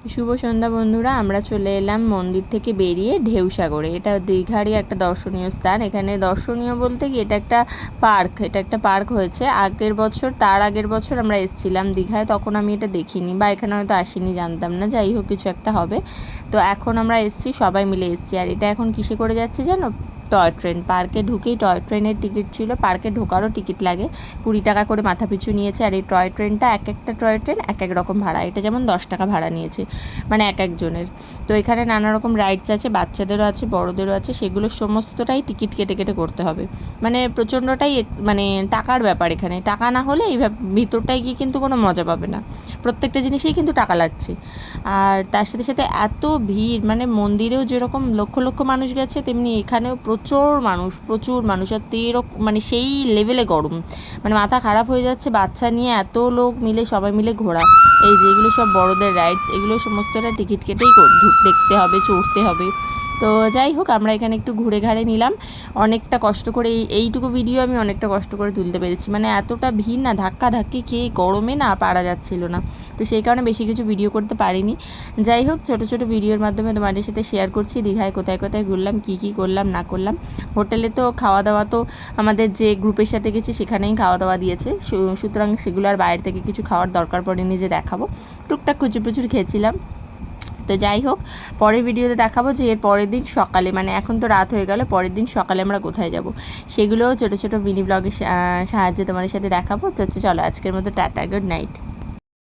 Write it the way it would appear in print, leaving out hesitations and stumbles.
শুভ সন্ধ্যা বন্ধুরা, আমরা চলে এলাম মন্দির থেকে বেরিয়ে ঢেউসাগরে। এটা দীঘারই একটা দর্শনীয় স্থান। এখানে দর্শনীয় বলতে কি, এটা একটা পার্ক হয়েছে আগের বছর, তার আগের বছর আমরা এসেছিলাম দীঘায়, তখন আমি এটা দেখিনি বা এখানে হয়তো আসিনি, জানতাম না। যাই হোক, কিছু একটা হবে। তো এখন আমরা এসেছি, সবাই মিলে এসেছি। আর এটা এখন কিসে করে যাচ্ছে জানো? Toy train. পার্কে ঢুকেই টয় ট্রেনের টিকিট ছিল, পার্কে ঢোকারও টিকিট লাগে, 20 টাকা করে মাথা পিছু নিয়েছে। আর এই টয় ট্রেনটা একটা টয় ট্রেন এক এক রকম ভাড়া। এটা যেমন 10 টাকা ভাড়া নিয়েছে, মানে এক একজনের। তো এখানে নানা রকম রাইডস আছে, বাচ্চাদেরও আছে, বড়োদেরও আছে। সেগুলো সমস্তটাই টিকিট কেটে কেটে করতে হবে। মানে প্রচণ্ডটাই মানে টাকার ব্যাপার। এখানে টাকা না হলে এই ভিতরটায় গিয়ে কিন্তু কোনো মজা পাবে না। প্রত্যেকটা জিনিসেই কিন্তু টাকা লাগছে। আর তার সাথে সাথে এত ভিড়, মানে মন্দিরেও যেরকম লক্ষ লক্ষ মানুষ গেছে, তেমনি এখানেও প্রচুর মানুষ। আর মানে সেই লেভেলে গরম, মানে মাথা খারাপ হয়ে যাচ্ছে। বাচ্চা নিয়ে এত লোক মিলে, সবাই মিলে ঘোরা। এই যে এগুলো সব বড়দের রাইডস, এগুলো সমস্তটা টিকিট কেটেই দেখতে হবে, চড়তে হবে। তো যাই হোক, আমরা এখানে একটু ঘুরে ঘাড়ে নিলাম। অনেকটা কষ্ট করে এইটুকু ভিডিও আমি অনেকটা কষ্ট করে তুলতে পেরেছি। মানে এতটা ভিড় না, ধাক্কা ধাক্কি খেয়ে গরমে না পারা যাচ্ছিল না। তো সেই কারণে বেশি কিছু ভিডিও করতে পারিনি। যাই হোক, ছোটো ছোটো ভিডিওর মাধ্যমে তোমাদের সাথে শেয়ার করছি দীঘায় কোথায় কোথায় ঘুরলাম, কী করলাম না করলাম। হোটেলে তো খাওয়া দাওয়া তো আমাদের যে গ্রুপের সাথে গেছি সেখানেই খাওয়া দাওয়া দিয়েছে, সুতরাং সেগুলো আর বাইরে থেকে কিছু খাওয়ার দরকার পড়েনি যে দেখাবো। টুকটাক প্রচুর খেয়েছিলাম। তো যাই হোক, পরের ভিডিওতে দেখাবো যে এর পরের দিন সকালে, মানে এখন তো রাত হয়ে গেল, পরের দিন সকালে আমরা কোথায় যাব, সেগুলোও ছোটো ছোটো মিনি ব্লগের সাহায্যে তোমাদের সাথে দেখাবো। তো চলো, আজকের মতো টাটা, গুড নাইট।